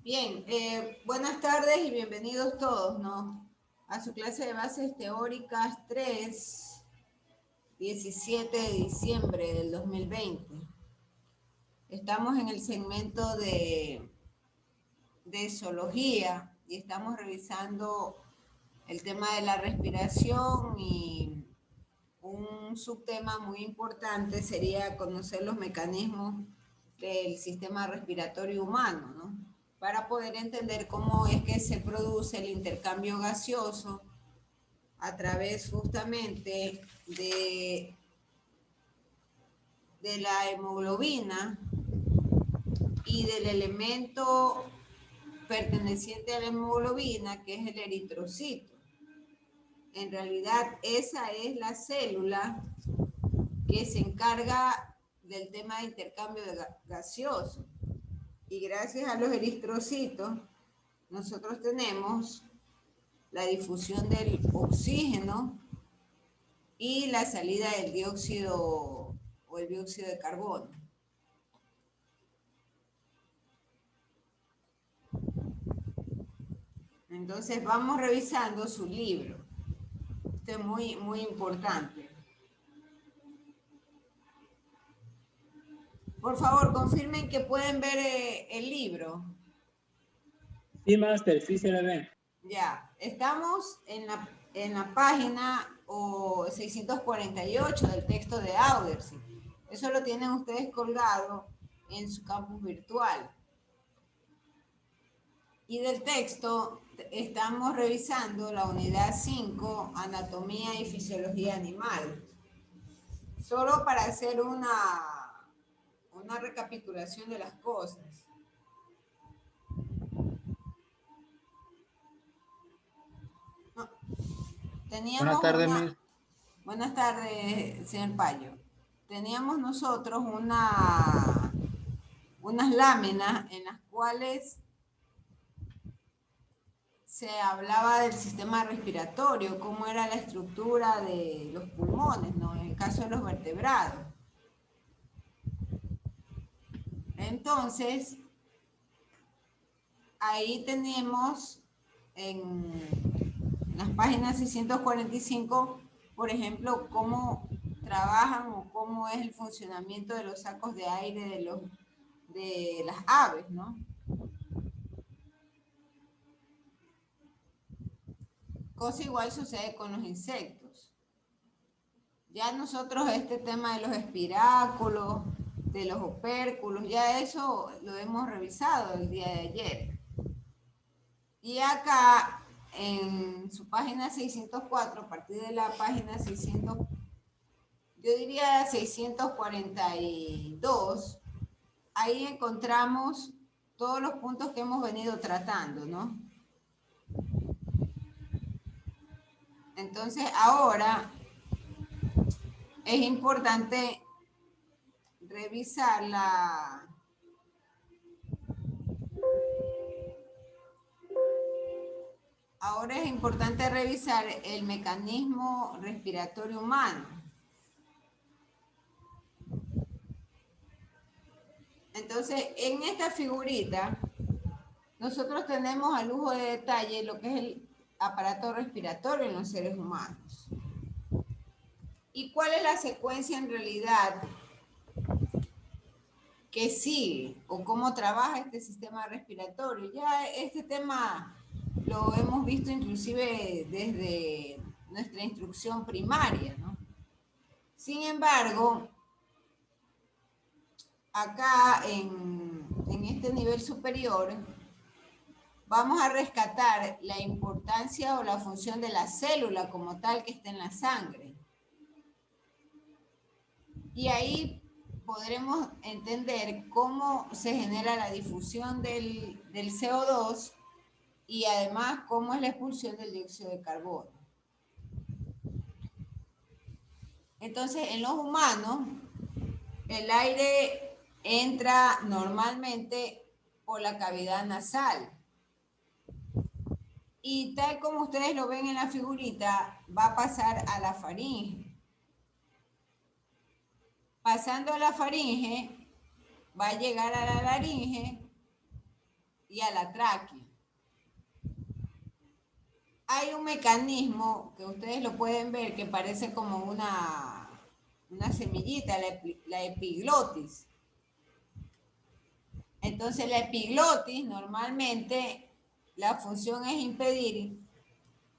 Bien, buenas tardes y bienvenidos todos, ¿no? A su clase de bases teóricas 3, 17 de diciembre del 2020. Estamos en el segmento de zoología y estamos revisando el tema de la respiración y un subtema muy importante sería conocer los mecanismos del sistema respiratorio humano, ¿no? Para poder entender cómo es que se produce el intercambio gaseoso a través justamente de la hemoglobina y del elemento perteneciente a la hemoglobina, que es el eritrocito. En realidad, esa es la célula que se encarga del tema de intercambio de gaseoso. Y gracias a los eritrocitos, nosotros tenemos la difusión del oxígeno y la salida del dióxido o el dióxido de carbono. Entonces vamos revisando su libro. Esto es muy importante. Por favor, confirmen que pueden ver el libro. Sí, Master, sí se le ve. Ya, estamos en la página 648 del texto de Audersi. Eso lo tienen ustedes colgado en su campus virtual. Y del texto estamos revisando la unidad 5, Anatomía y Fisiología Animal. Solo para hacer una recapitulación de las cosas. No, teníamos Buenas tardes, Miss. Buenas tardes, señor Payo. Teníamos nosotros unas láminas en las cuales se hablaba del sistema respiratorio, cómo era la estructura de los pulmones, ¿no? En el caso de los vertebrados. Entonces, ahí tenemos en las páginas 645, por ejemplo, cómo trabajan o cómo es el funcionamiento de los sacos de aire de las aves, ¿no? Cosa igual sucede con los insectos. Ya nosotros este tema de los espiráculos, de los opérculos, ya eso lo hemos revisado el día de ayer. Y acá en su página 604, a partir de la página 600, yo diría 642, ahí encontramos todos los puntos que hemos venido tratando, ¿no? Entonces ahora es importante revisar el mecanismo respiratorio humano. Entonces, en esta figurita, nosotros tenemos a lujo de detalle lo que es el aparato respiratorio en los seres humanos. ¿Y cuál es la secuencia en realidad que sigue o cómo trabaja este sistema respiratorio? Ya este tema lo hemos visto inclusive desde nuestra instrucción primaria, ¿no? Sin embargo, acá en este nivel superior vamos a rescatar la importancia o la función de la célula como tal que está en la sangre. Y ahí podremos entender cómo se genera la difusión del CO2 y además cómo es la expulsión del dióxido de carbono. Entonces, en los humanos, el aire entra normalmente por la cavidad nasal. Y tal como ustedes lo ven en la figurita, va a pasar a la faringe. Pasando a la faringe, va a llegar a la laringe y a la tráquea. Hay un mecanismo que ustedes lo pueden ver que parece como una semillita, la epiglotis. Entonces la epiglotis normalmente la función es impedir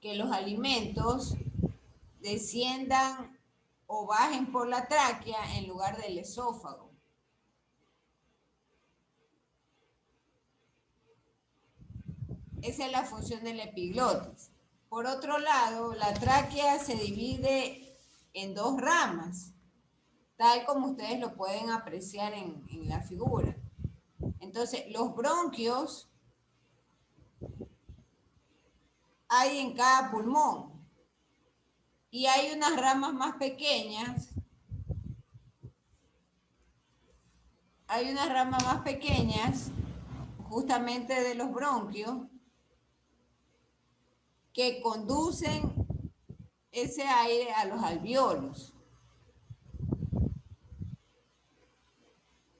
que los alimentos desciendan o bajen por la tráquea en lugar del esófago. Esa es la función de la epiglotis. Por otro lado, la tráquea se divide en dos ramas, tal como ustedes lo pueden apreciar en la figura. Entonces, los bronquios hay en cada pulmón y hay unas ramas más pequeñas. Hay unas ramas más pequeñas justamente de los bronquios que conducen ese aire a los alvéolos.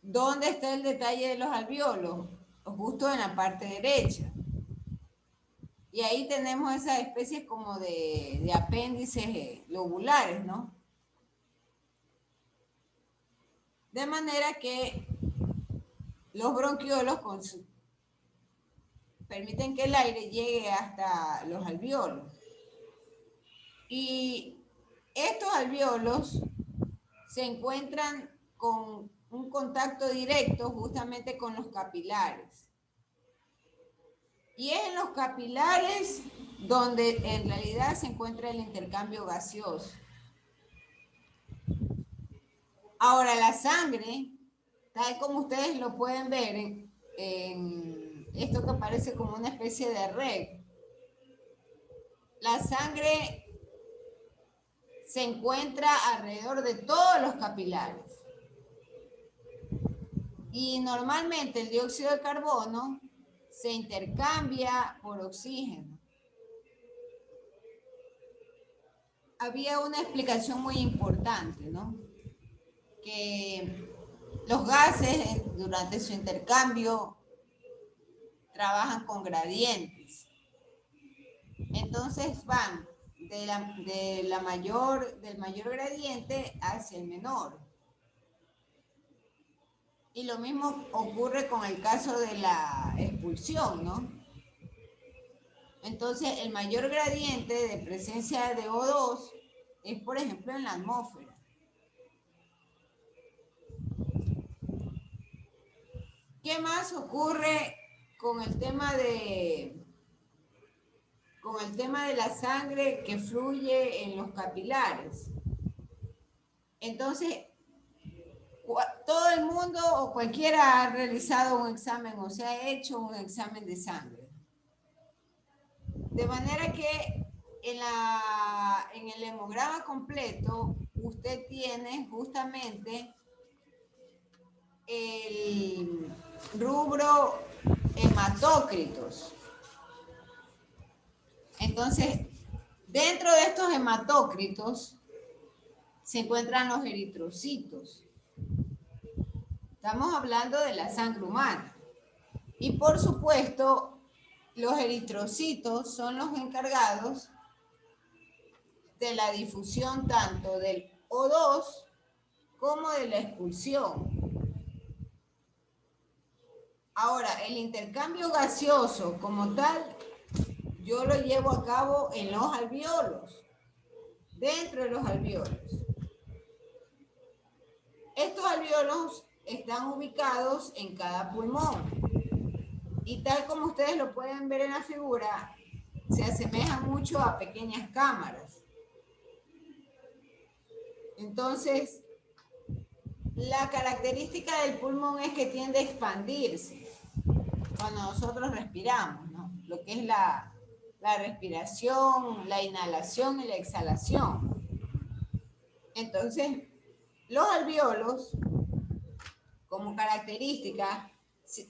¿Dónde está el detalle de los alvéolos? Justo en la parte derecha. Y ahí tenemos esas especies como de apéndices lobulares, ¿no? De manera que los bronquiolos permiten que el aire llegue hasta los alvéolos. Y estos alvéolos se encuentran con un contacto directo justamente con los capilares. Y es en los capilares donde en realidad se encuentra el intercambio gaseoso. Ahora, la sangre, tal como ustedes lo pueden ver en esto que parece como una especie de red, la sangre se encuentra alrededor de todos los capilares. Y normalmente el dióxido de carbono se intercambia por oxígeno. Había una explicación muy importante, ¿no? Que los gases durante su intercambio trabajan con gradientes. Entonces van del mayor gradiente hacia el menor. Y lo mismo ocurre con el caso de la expulsión, ¿no? Entonces, el mayor gradiente de presencia de O2 es, por ejemplo, en la atmósfera. ¿Qué más ocurre con el tema de la sangre que fluye en los capilares? Entonces, todo el mundo o cualquiera ha realizado un examen o se ha hecho un examen de sangre. De manera que en el hemograma completo usted tiene justamente el rubro hematócritos. Entonces, dentro de estos hematócritos se encuentran los eritrocitos. Estamos hablando de la sangre humana. Y por supuesto, los eritrocitos son los encargados de la difusión tanto del O2 como de la expulsión. Ahora, el intercambio gaseoso como tal, yo lo llevo a cabo en los alvéolos, dentro de los alvéolos. Estos alvéolos están ubicados en cada pulmón. Y tal como ustedes lo pueden ver en la figura, se asemeja mucho a pequeñas cámaras. Entonces, la característica del pulmón es que tiende a expandirse cuando nosotros respiramos, ¿no? Lo que es la respiración, la inhalación y la exhalación. Entonces, los alvéolos, como característica,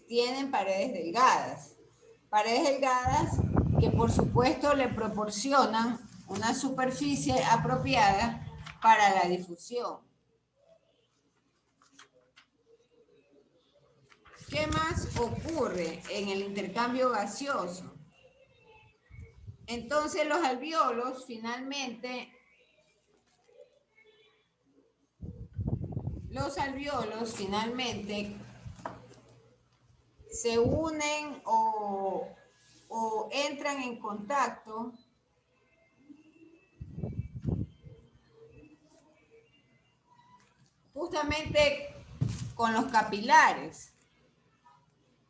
tienen paredes delgadas que por supuesto le proporcionan una superficie apropiada para la difusión. ¿Qué ¿qué más ocurre en el intercambio gaseoso? Entonces los alvéolos finalmente se unen o entran en contacto justamente con los capilares.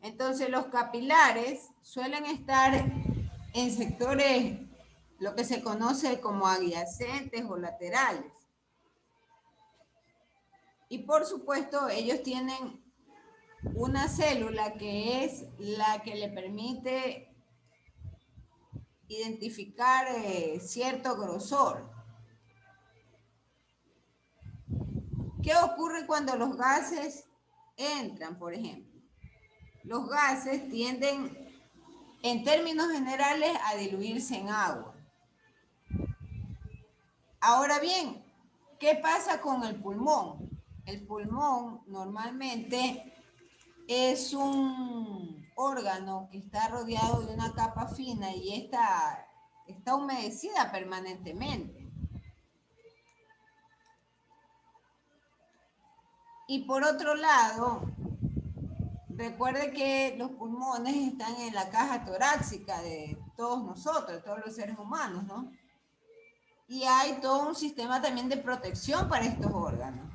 Entonces los capilares suelen estar en sectores, lo que se conoce como adyacentes o laterales. Y por supuesto ellos tienen una célula que es la que le permite identificar cierto grosor. ¿Qué ocurre cuando los gases entran, por ejemplo? Los gases tienden, en términos generales, a diluirse en agua. Ahora bien, ¿qué pasa con el pulmón? El pulmón normalmente es un órgano que está rodeado de una capa fina y está humedecida permanentemente. Y por otro lado, recuerde que los pulmones están en la caja torácica de todos nosotros, todos los seres humanos, ¿no? Y hay todo un sistema también de protección para estos órganos.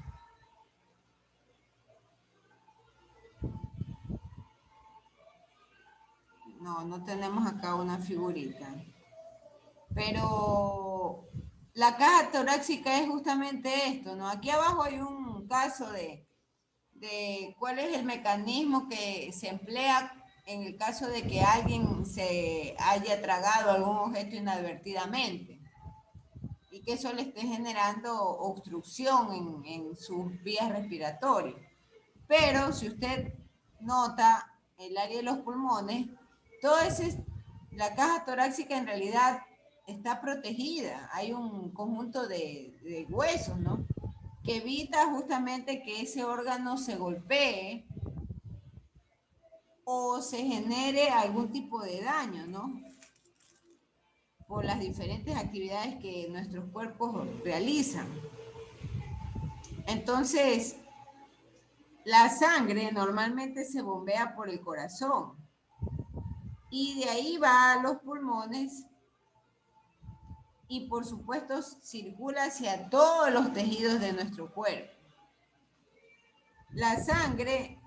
No tenemos acá una figurita. Pero la caja torácica es justamente esto, ¿no? Aquí abajo hay un caso de cuál es el mecanismo que se emplea en el caso de que alguien se haya tragado algún objeto inadvertidamente y que eso le esté generando obstrucción en sus vías respiratorias. Pero si usted nota el área de los pulmones, la caja torácica en realidad está protegida. Hay un conjunto de huesos, ¿no?, que evita justamente que ese órgano se golpee o se genere algún tipo de daño, ¿no?, por las diferentes actividades que nuestros cuerpos realizan. Entonces, la sangre normalmente se bombea por el corazón y de ahí va a los pulmones y por supuesto circula hacia todos los tejidos de nuestro cuerpo. La sangre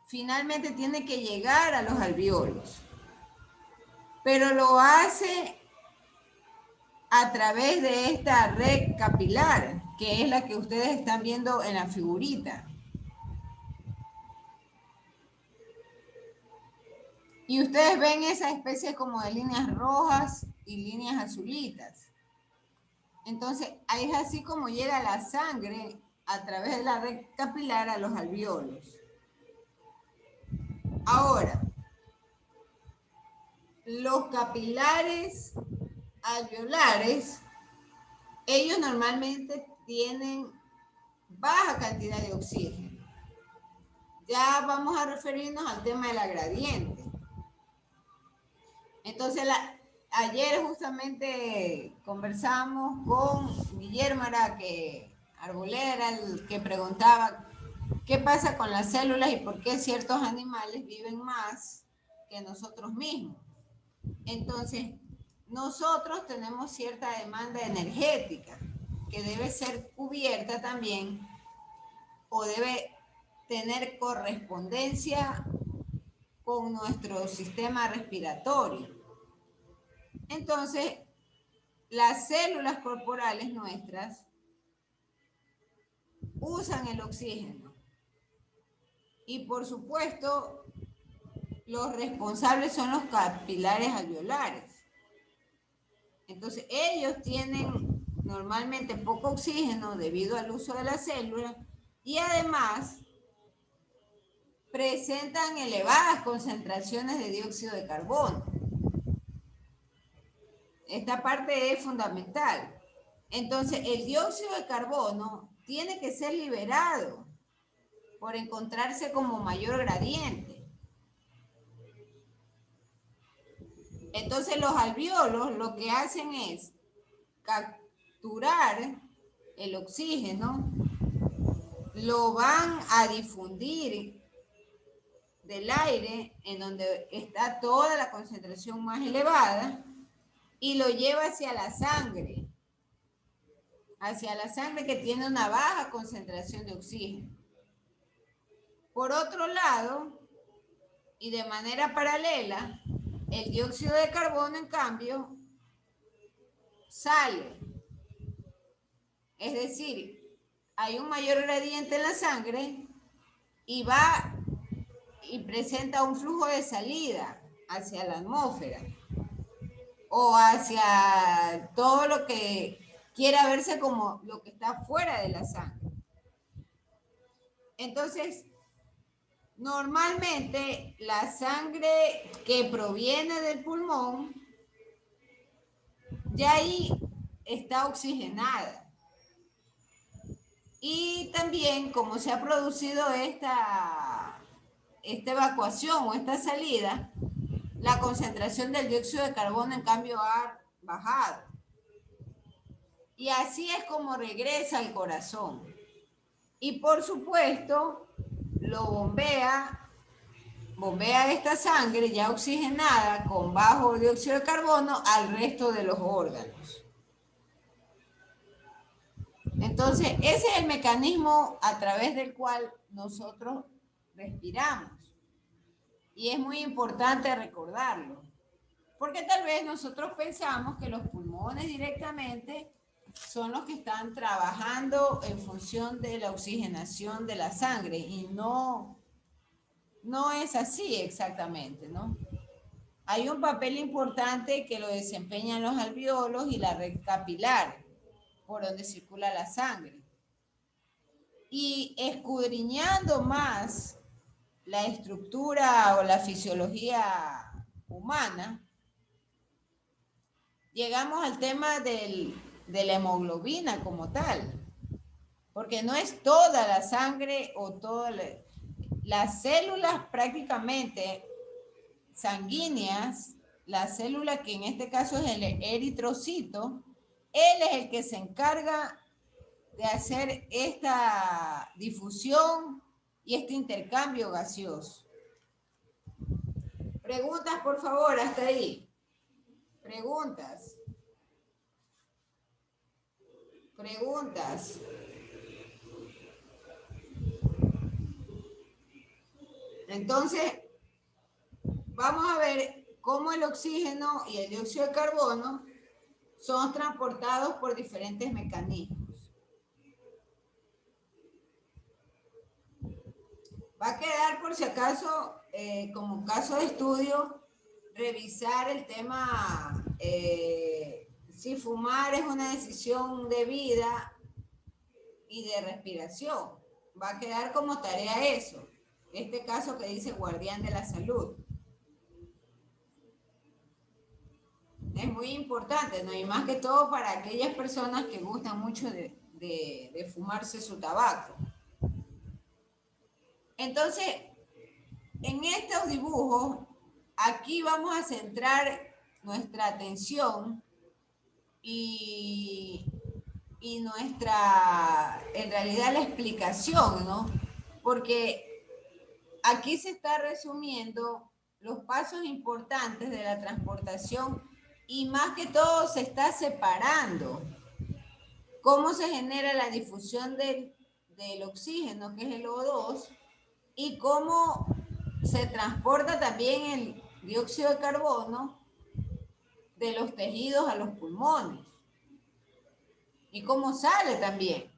finalmente tiene que llegar a los alvéolos, pero lo hace a través de esta red capilar, que es la que ustedes están viendo en la figurita. Y ustedes ven esa especie como de líneas rojas y líneas azulitas. Entonces, ahí es así como llega la sangre a través de la red capilar a los alvéolos. Ahora, los capilares alveolares, ellos normalmente tienen baja cantidad de oxígeno. Ya vamos a referirnos al tema de la gradiente. Entonces, ayer justamente conversamos con Guillermo Arbolera, el que preguntaba qué pasa con las células y por qué ciertos animales viven más que nosotros mismos. Entonces, nosotros tenemos cierta demanda energética que debe ser cubierta también o debe tener correspondencia con nuestro sistema respiratorio. Entonces, las células corporales nuestras usan el oxígeno y por supuesto los responsables son los capilares alveolares. Entonces ellos tienen normalmente poco oxígeno debido al uso de la célula y además presentan elevadas concentraciones de dióxido de carbono. Esta parte es fundamental. Entonces el dióxido de carbono tiene que ser liberado por encontrarse como mayor gradiente. Entonces los alvéolos lo que hacen es capturar el oxígeno, lo van a difundir del aire en donde está toda la concentración más elevada y lo lleva hacia la sangre que tiene una baja concentración de oxígeno. Por otro lado, y de manera paralela, el dióxido de carbono, en cambio, sale. Es decir, hay un mayor gradiente en la sangre y va y presenta un flujo de salida hacia la atmósfera o hacia todo lo que quiera verse como lo que está fuera de la sangre. Entonces, normalmente la sangre que proviene del pulmón ya ahí está oxigenada. Y también, como se ha producido esta evacuación o esta salida, la concentración del dióxido de carbono, en cambio, ha bajado. Y así es como regresa al corazón. Y por supuesto, lo bombea esta sangre ya oxigenada con bajo dióxido de carbono al resto de los órganos. Entonces, ese es el mecanismo a través del cual nosotros respiramos. Y es muy importante recordarlo. Porque tal vez nosotros pensamos que los pulmones directamente son los que están trabajando en función de la oxigenación de la sangre. Y no es así exactamente, ¿no? Hay un papel importante que lo desempeñan los alvéolos y la red capilar, por donde circula la sangre. Y escudriñando más la estructura o la fisiología humana, llegamos al tema de la hemoglobina como tal, porque no es toda la sangre o todas las células prácticamente sanguíneas, la célula que en este caso es el eritrocito, él es el que se encarga de hacer esta difusión y este intercambio gaseoso. Preguntas, por favor, hasta ahí. Preguntas. Entonces, vamos a ver cómo el oxígeno y el dióxido de carbono son transportados por diferentes mecanismos. Va a quedar, por si acaso, como caso de estudio, revisar el tema si fumar es una decisión de vida y de respiración. Va a quedar como tarea eso. Este caso que dice guardián de la salud. Es muy importante, ¿no? Y más que todo para aquellas personas que gustan mucho de fumarse su tabaco. Entonces, en estos dibujos, aquí vamos a centrar nuestra atención y nuestra, en realidad, la explicación, ¿no? Porque aquí se está resumiendo los pasos importantes de la transportación y más que todo se está separando cómo se genera la difusión del oxígeno, que es el O2, y cómo se transporta también el dióxido de carbono de los tejidos a los pulmones. Y cómo sale también.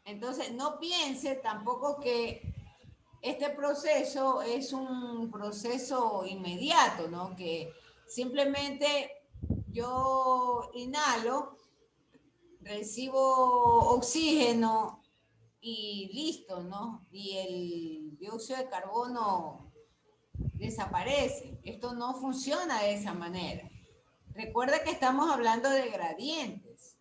Entonces, no piense tampoco que este proceso es un proceso inmediato, ¿no? Que simplemente yo inhalo, recibo oxígeno y listo, ¿no? Y el dióxido de carbono desaparece. Esto no funciona de esa manera. Recuerda que estamos hablando de gradientes.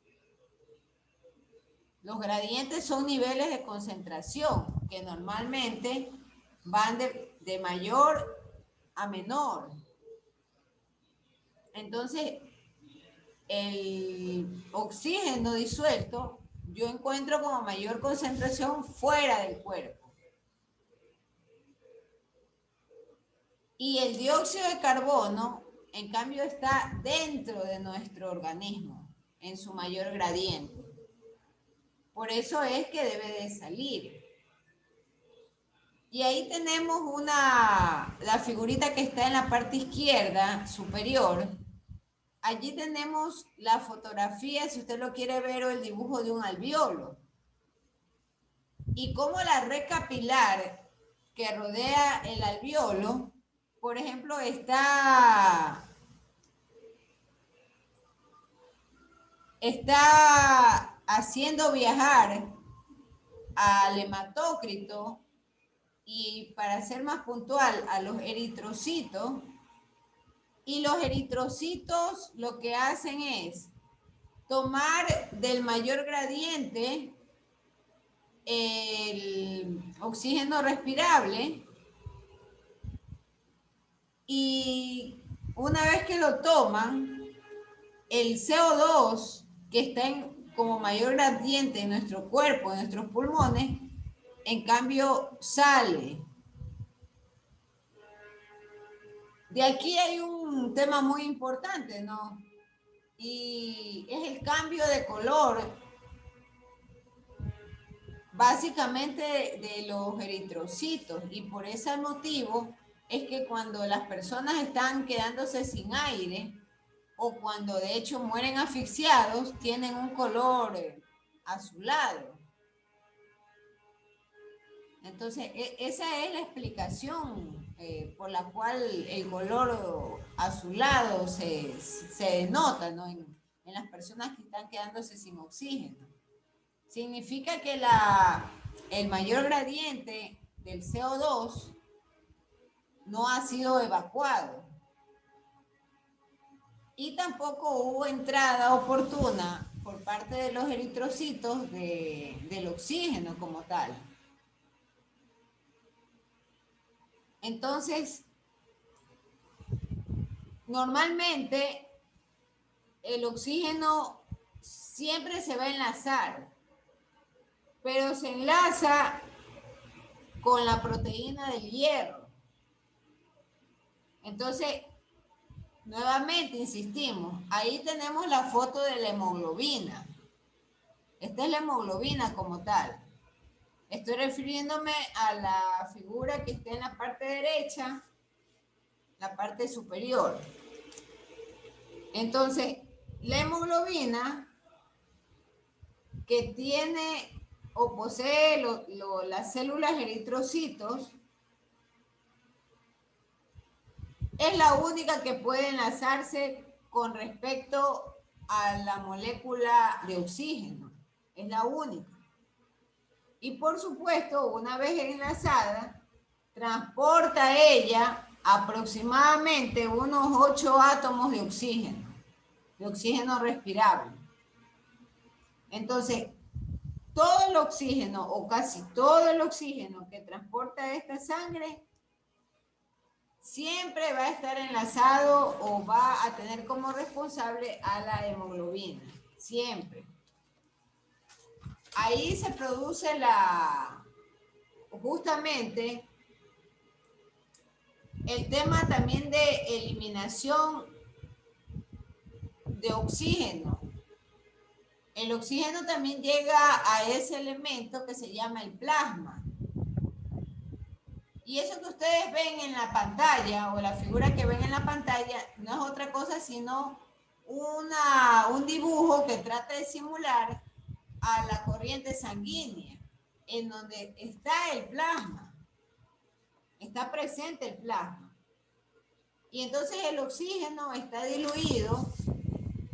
Los gradientes son niveles de concentración que normalmente van de mayor a menor. Entonces, el oxígeno disuelto yo encuentro como mayor concentración fuera del cuerpo. Y el dióxido de carbono, en cambio, está dentro de nuestro organismo, en su mayor gradiente. Por eso es que debe de salir. Y ahí tenemos la figurita que está en la parte izquierda superior. Allí tenemos la fotografía, si usted lo quiere ver, o el dibujo de un alvéolo. Y cómo la red capilar que rodea el alvéolo, por ejemplo, está haciendo viajar al hematócrito y, para ser más puntual, a los eritrocitos. Y los eritrocitos lo que hacen es tomar del mayor gradiente el oxígeno respirable, y una vez que lo toman, el CO2 que está como mayor gradiente en nuestro cuerpo, en nuestros pulmones, en cambio sale. De aquí hay un tema muy importante, ¿no? Y es el cambio de color, básicamente de los eritrocitos. Y por ese motivo es que cuando las personas están quedándose sin aire, o cuando de hecho mueren asfixiados, tienen un color azulado. Entonces, esa es la explicación por la cual el color azulado se denota, ¿no? en las personas que están quedándose sin oxígeno. Significa que el mayor gradiente del CO2 no ha sido evacuado. Y tampoco hubo entrada oportuna por parte de los eritrocitos del oxígeno como tal. Entonces, normalmente el oxígeno siempre se va a enlazar, pero se enlaza con la proteína del hierro. Entonces, nuevamente insistimos, ahí tenemos la foto de la hemoglobina. Esta es la hemoglobina como tal. Estoy refiriéndome a la figura que está en la parte derecha, la parte superior. Entonces, la hemoglobina, que tiene o posee las células eritrocitos, es la única que puede enlazarse con respecto a la molécula de oxígeno. Es la única. Y por supuesto, una vez enlazada, transporta ella aproximadamente unos 8 átomos de oxígeno respirable. Entonces, todo el oxígeno o casi todo el oxígeno que transporta esta sangre siempre va a estar enlazado o va a tener como responsable a la hemoglobina, siempre. Ahí se produce justamente el tema también de eliminación de oxígeno. El oxígeno también llega a ese elemento que se llama el plasma. Y eso que ustedes ven en la pantalla, o la figura que ven en la pantalla, no es otra cosa sino un dibujo que trata de simular a la corriente sanguínea, en donde está el plasma, está presente el plasma. Y entonces el oxígeno está diluido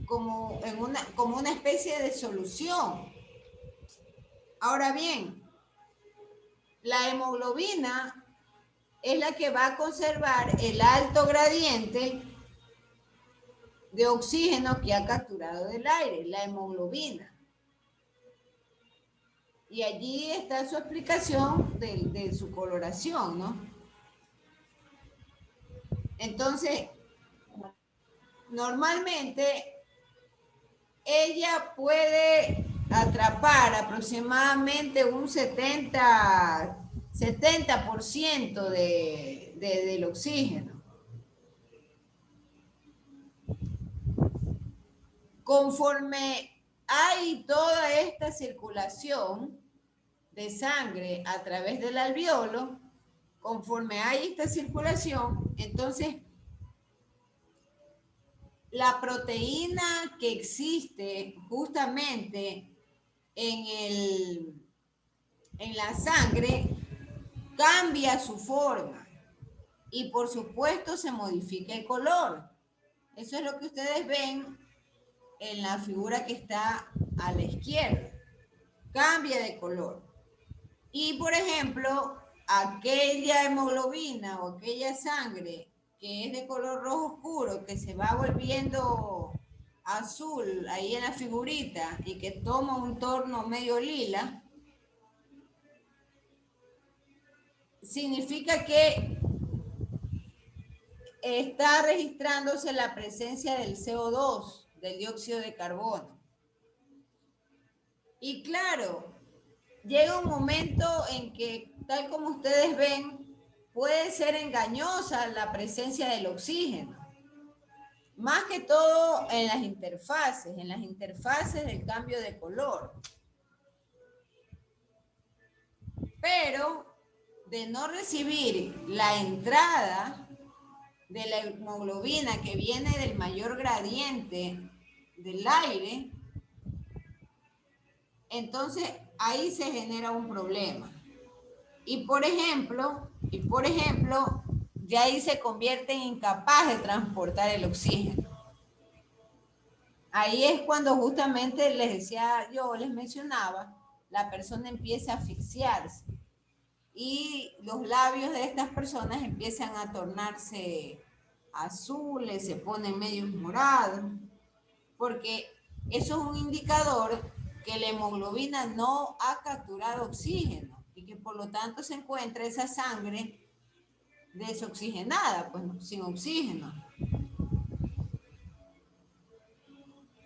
como una especie de solución. Ahora bien, la hemoglobina es la que va a conservar el alto gradiente de oxígeno que ha capturado del aire, la hemoglobina. Y allí está su explicación de su coloración, ¿no? Entonces, normalmente ella puede atrapar aproximadamente un 70% del oxígeno. Conforme hay toda esta circulación de sangre a través del alveolo, conforme hay esta circulación, entonces la proteína que existe justamente en la sangre cambia su forma y por supuesto se modifica el color. Eso es lo que ustedes ven en la figura que está a la izquierda. Cambia de color. Y por ejemplo, aquella hemoglobina o aquella sangre que es de color rojo oscuro, que se va volviendo azul ahí en la figurita y que toma un tono medio lila, significa que está registrándose la presencia del CO2, del dióxido de carbono. Y claro, llega un momento en que, tal como ustedes ven, puede ser engañosa la presencia del oxígeno. Más que todo en las interfaces del cambio de color. Pero de no recibir la entrada de la hemoglobina que viene del mayor gradiente del aire, entonces ahí se genera un problema. Y por ejemplo, ya ahí se convierte en incapaz de transportar el oxígeno. Ahí es cuando justamente les mencionaba, la persona empieza a asfixiarse y los labios de estas personas empiezan a tornarse azules, se ponen medio morados, porque eso es un indicador que la hemoglobina no ha capturado oxígeno y que por lo tanto se encuentra esa sangre desoxigenada, pues sin oxígeno.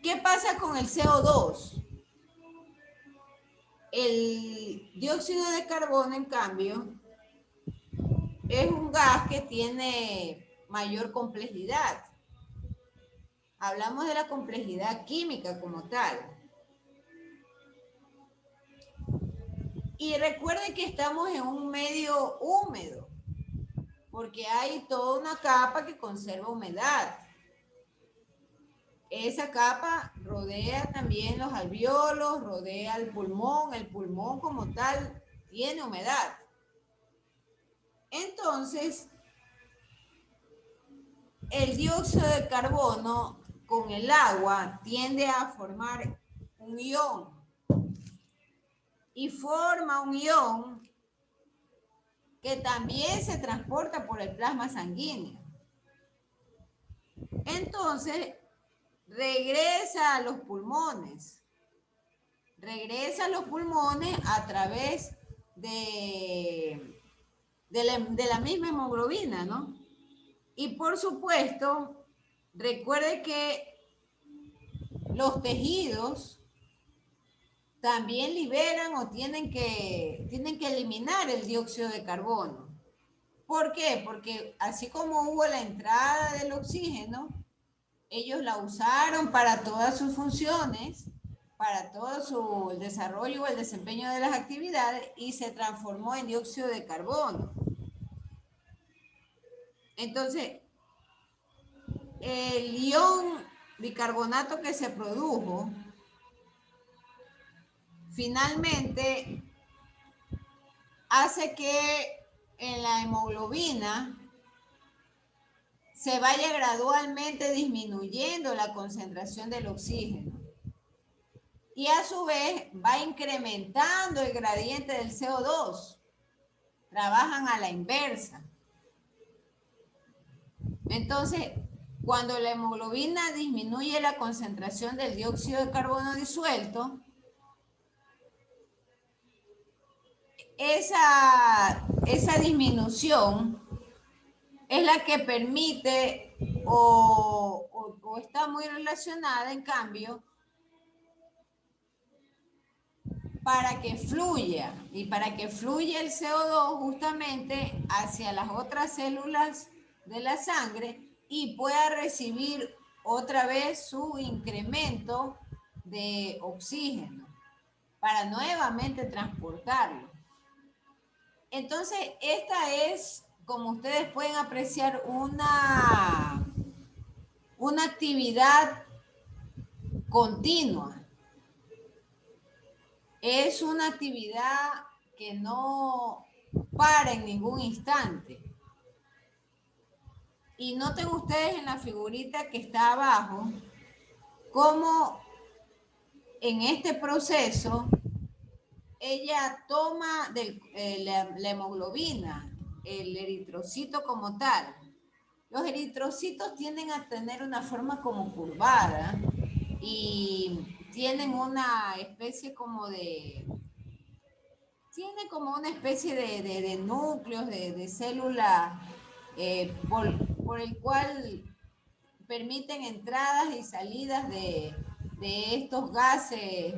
¿Qué pasa con el CO2? El dióxido de carbono, en cambio, es un gas que tiene mayor complejidad. Hablamos de la complejidad química como tal. Y recuerden que estamos en un medio húmedo, porque hay toda una capa que conserva humedad. Esa capa rodea también los alvéolos, rodea el pulmón como tal tiene humedad. Entonces, el dióxido de carbono con el agua tiende a formar un ion y forma un ion que también se transporta por el plasma sanguíneo. Entonces, regresa a los pulmones a través de la misma hemoglobina, ¿no? Y por supuesto, recuerde que los tejidos también liberan o tienen que eliminar el dióxido de carbono. ¿Por qué? Porque así como hubo la entrada del oxígeno, ellos la usaron para todas sus funciones, para todo su desarrollo o el desempeño de las actividades y se transformó en dióxido de carbono. Entonces, el ion bicarbonato que se produjo, finalmente hace que en la hemoglobina se vaya gradualmente disminuyendo la concentración del oxígeno. Y a su vez va incrementando el gradiente del CO2. Trabajan a la inversa. Entonces, cuando la hemoglobina disminuye la concentración del dióxido de carbono disuelto, esa disminución es la que permite o está muy relacionada, en cambio, para que fluya, y para que fluya el CO2 justamente hacia las otras células de la sangre y pueda recibir otra vez su incremento de oxígeno para nuevamente transportarlo. Entonces, esta es, como ustedes pueden apreciar, una actividad continua. Es una actividad que no para en ningún instante. Y noten ustedes en la figurita que está abajo, cómo en este proceso ella toma la hemoglobina, el eritrocito como tal. Los eritrocitos tienden a tener una forma como curvada y tienen una especie como de... Tiene como una especie de núcleos, de célula por el cual permiten entradas y salidas de estos gases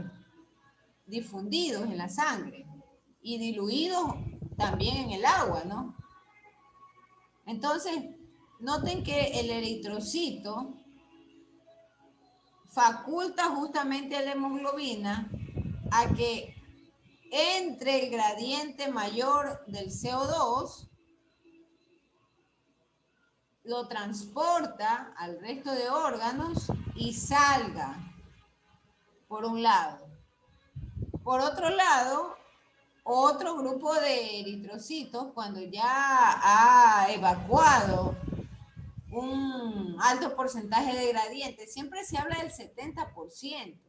difundidos en la sangre y diluidos también en el agua, ¿no? Entonces, noten que el eritrocito faculta justamente a la hemoglobina a que entre el gradiente mayor del CO2, lo transporta al resto de órganos y salga, por un lado. Por otro lado, otro grupo de eritrocitos, cuando ya ha evacuado un alto porcentaje de gradiente, siempre se habla del 70%.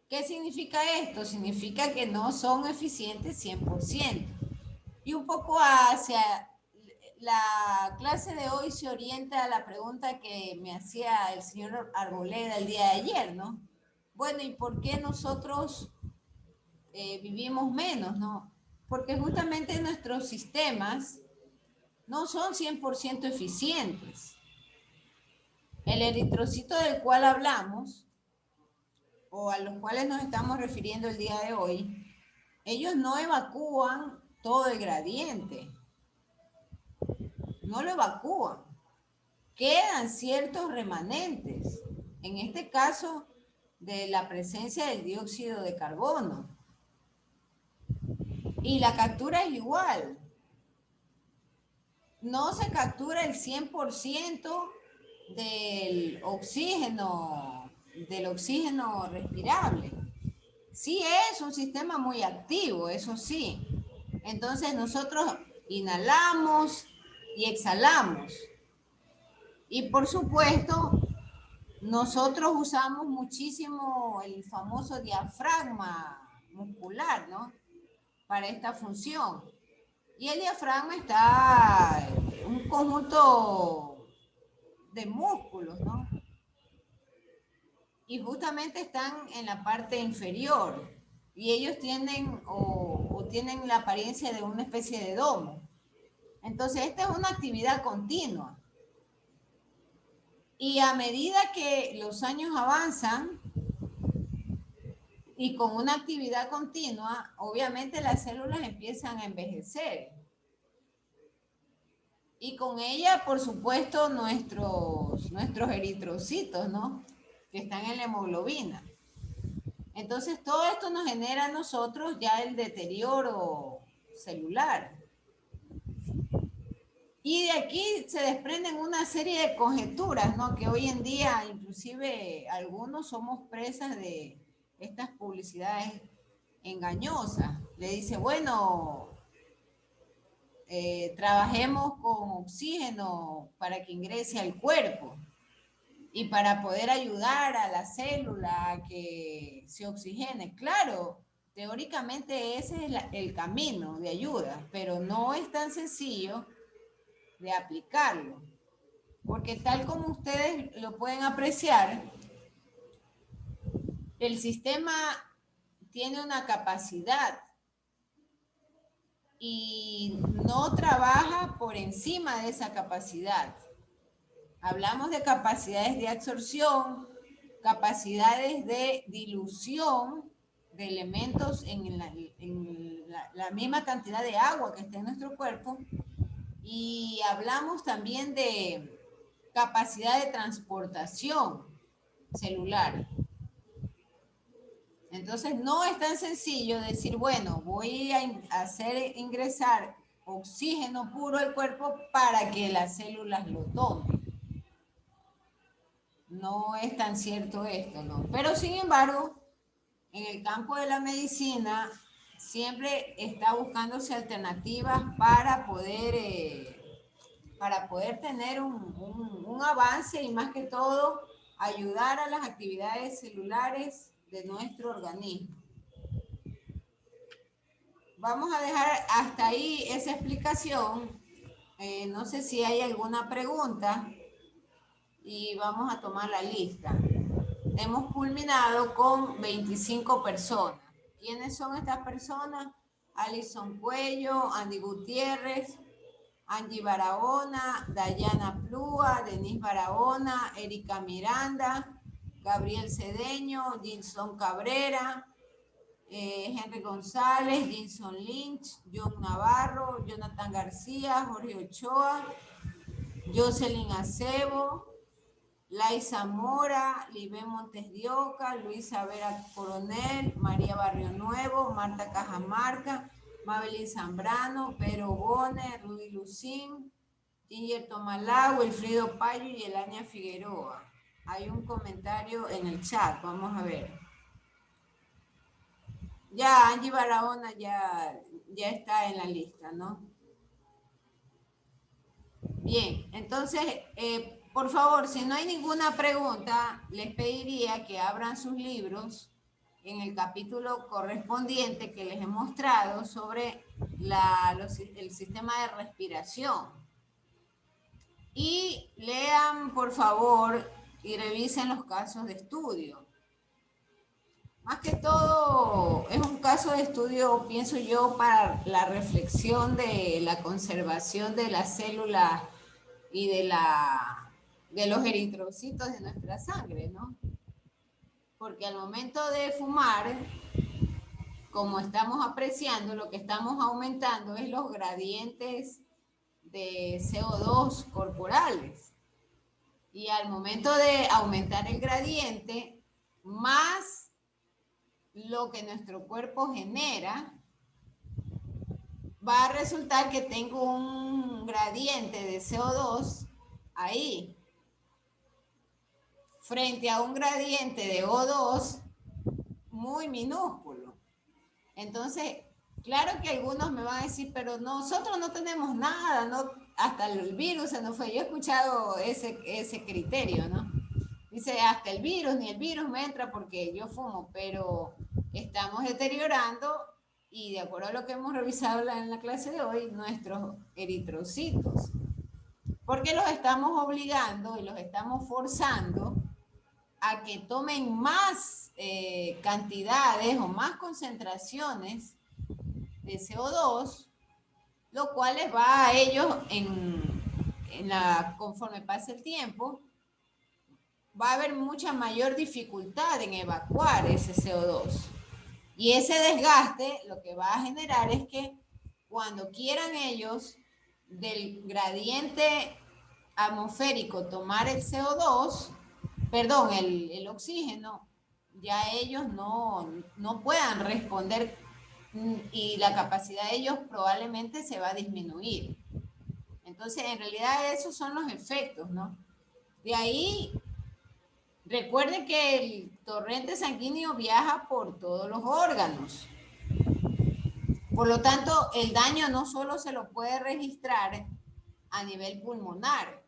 ¿Qué significa esto? Significa que no son eficientes 100%. Y un poco hacia la clase de hoy se orienta a la pregunta que me hacía el señor Arboleda el día de ayer, ¿no? Bueno, ¿y por qué nosotros vivimos menos, no? Porque justamente nuestros sistemas no son 100% eficientes. El eritrocito del cual hablamos, o a los cuales nos estamos refiriendo el día de hoy, ellos no evacúan todo el gradiente. No lo evacúan. Quedan ciertos remanentes. En este caso, de la presencia del dióxido de carbono. Y la captura es igual. No se captura el 100% del oxígeno respirable. Sí es un sistema muy activo, eso sí. Entonces nosotros inhalamos y exhalamos. Y por supuesto, nosotros usamos muchísimo el famoso diafragma muscular, ¿no? Para esta función. Y el diafragma está un conjunto de músculos, ¿no? Y justamente están en la parte inferior. Y ellos tienen tienen la apariencia de una especie de domo. Entonces, esta es una actividad continua. Y a medida que los años avanzan y con una actividad continua, obviamente las células empiezan a envejecer. Y con ella, por supuesto, nuestros eritrocitos, ¿no? Que están en la hemoglobina. Entonces, todo esto nos genera a nosotros ya el deterioro celular. Y de aquí se desprenden una serie de conjeturas, ¿no? Que hoy en día, inclusive, algunos somos presas de estas publicidades engañosas. Le dice, bueno, trabajemos con oxígeno para que ingrese al cuerpo y para poder ayudar a la célula a que se oxigene. Claro, teóricamente ese es el camino de ayuda, pero no es tan sencillo de aplicarlo, porque tal como ustedes lo pueden apreciar, el sistema tiene una capacidad y no trabaja por encima de esa capacidad. Hablamos de capacidades de absorción, capacidades de dilución de elementos en la misma cantidad de agua que está en nuestro cuerpo, y hablamos también de capacidad de transportación celular. Entonces no es tan sencillo decir, bueno, voy a hacer ingresar oxígeno puro al cuerpo para que las células lo tomen. No es tan cierto esto, ¿no? Pero sin embargo, en el campo de la medicina siempre está buscándose alternativas para poder tener un avance y más que todo ayudar a las actividades celulares de nuestro organismo. Vamos a dejar hasta ahí esa explicación. No sé si hay alguna pregunta y vamos a tomar la lista. Hemos culminado con 25 personas. ¿Quiénes son estas personas? Alison Cuello, Andy Gutiérrez, Angie Barahona, Dayana Plúa, Denise Barahona, Erika Miranda, Gabriel Cedeño, Gilson Cabrera, Henry González, Gilson Lynch, John Navarro, Jonathan García, Jorge Ochoa, Jocelyn Acebo, Laisa Mora, Libé Montes de Oca, Luisa Vera Coronel, María Barrio Nuevo, Marta Cajamarca, Mabelín Zambrano, Pedro Bone, Rudy Lucín, Ginger Tomalá, Wilfrido Payo y Elania Figueroa. Hay un comentario en el chat, vamos a ver. Ya, Angie Barahona ya está en la lista, ¿no? Bien, entonces, por favor, si no hay ninguna pregunta, les pediría que abran sus libros en el capítulo correspondiente que les he mostrado sobre el sistema de respiración. Y lean, por favor, y revisen los casos de estudio. Más que todo, es un caso de estudio, pienso yo, para la reflexión de la conservación de las células y de los eritrocitos de nuestra sangre, ¿no? Porque al momento de fumar, como estamos apreciando, lo que estamos aumentando es los gradientes de CO2 corporales. Y al momento de aumentar el gradiente, más lo que nuestro cuerpo genera, va a resultar que tengo un gradiente de CO2 ahí, frente a un gradiente de O2 muy minúsculo. Entonces, claro que algunos me van a decir, pero nosotros no tenemos nada, ¿no? Hasta el virus se nos fue. Yo he escuchado ese criterio, ¿no? Dice, hasta el virus, ni el virus me entra porque yo fumo, pero estamos deteriorando, y de acuerdo a lo que hemos revisado en la clase de hoy, nuestros eritrocitos. Porque los estamos obligando y los estamos forzando a que tomen más cantidades o más concentraciones de CO2, lo cual les va a ellos, conforme pase el tiempo, va a haber mucha mayor dificultad en evacuar ese CO2. Y ese desgaste lo que va a generar es que cuando quieran ellos del gradiente atmosférico tomar el CO2, perdón, el oxígeno, ya ellos no puedan responder y la capacidad de ellos probablemente se va a disminuir. Entonces, en realidad esos son los efectos, ¿no? De ahí, recuerden que el torrente sanguíneo viaja por todos los órganos. Por lo tanto, el daño no solo se lo puede registrar a nivel pulmonar,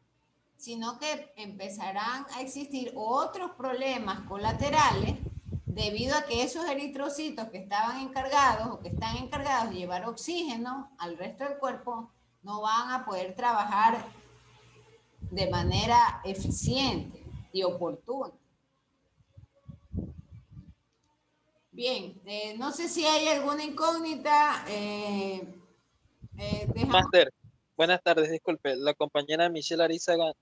sino que empezarán a existir otros problemas colaterales debido a que esos eritrocitos que estaban encargados o que están encargados de llevar oxígeno al resto del cuerpo no van a poder trabajar de manera eficiente y oportuna. Bien, no sé si hay alguna incógnita. Máster, buenas tardes, disculpe. La compañera Michelle Arizaga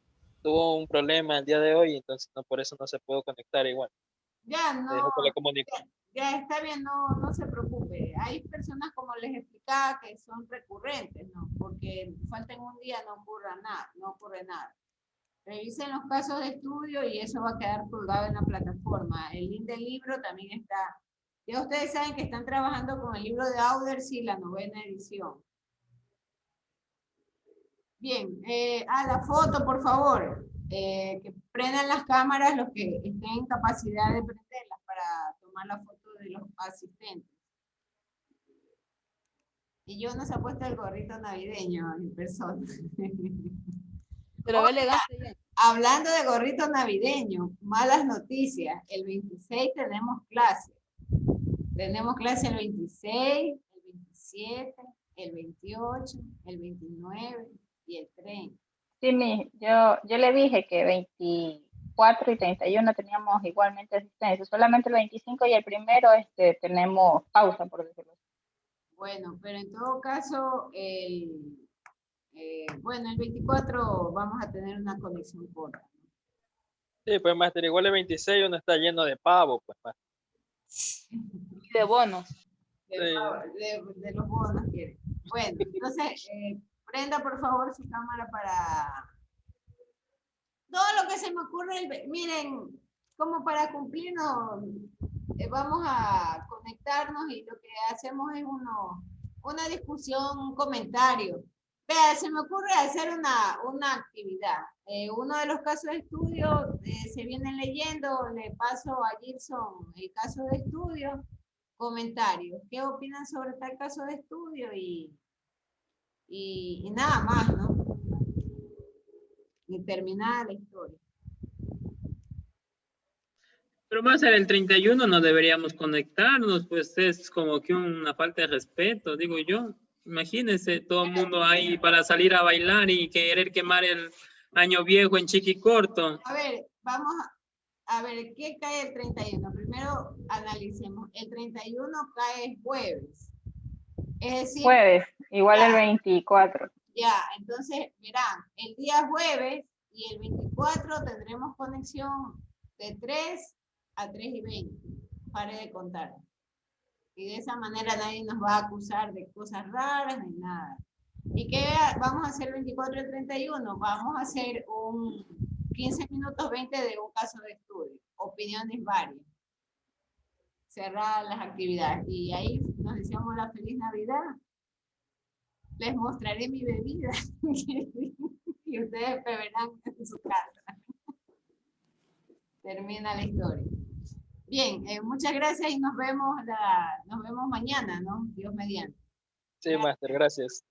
tuvo un problema el día de hoy, entonces no, por eso no se pudo conectar igual. Ya, no, Le dejo que le comunico. ya está bien, no se preocupe. Hay personas, como les explicaba, que son recurrentes, ¿no? Porque falta en un día, no ocurre nada. Revisen los casos de estudio y eso va a quedar colgado en la plataforma. El link del libro también está. Ya ustedes saben que están trabajando con el libro de Audersy, la 9ª edición. Bien, la foto, por favor. Que prendan las cámaras los que estén en capacidad de prenderlas para tomar la foto de los asistentes. Y yo no se ha puesto el gorrito navideño en persona. Pero ve elegante ya. Hablando de gorrito navideño, malas noticias. El 26 tenemos clase. Tenemos clase el 26, el 27, el 28, el 29 y el 30. Sí, yo le dije que 24 y 31 teníamos igualmente asistencia, solamente el 25 y el primero tenemos pausa, por decirlo así. Bueno, pero en todo caso, el 24 vamos a tener una conexión corta. Sí, pues Máster, igual el 26 uno está lleno de pavo, pues Máster. Y de bonos. De los bonos quiere. Bueno, entonces, prenda por favor su cámara para... Todo lo que se me ocurre, miren, como para cumplirnos, vamos a conectarnos y lo que hacemos es una discusión, un comentario. Vea, se me ocurre hacer una actividad. Uno de los casos de estudio se vienen leyendo, le paso a Gilson el caso de estudio, comentarios. ¿Qué opinan sobre tal caso de estudio? Y nada más, ¿no? Y terminada la historia. Pero más en el 31 no deberíamos conectarnos, pues es como que una falta de respeto, digo yo. Imagínense, todo el mundo ahí para salir a bailar y querer quemar el año viejo en chiquicorto. A ver, vamos a ver, ¿qué cae el 31? Primero analicemos. El 31 cae jueves. Es decir, Jueves, igual el 24. Ya, entonces, verán, el día jueves y el 24 tendremos conexión de 3 a 3:20. Pare de contar. Y de esa manera nadie nos va a acusar de cosas raras ni nada. ¿Y qué vamos a hacer el 24 y el 31? Vamos a hacer un 15 minutos 20 de un caso de estudio. Opiniones varias. Cerrar las actividades. Y ahí nos deseamos la feliz Navidad. Les mostraré mi bebida y ustedes beberán en su casa. Termina la historia. Bien, muchas gracias y nos vemos mañana, ¿no? Dios mediante. Sí, Máster, gracias.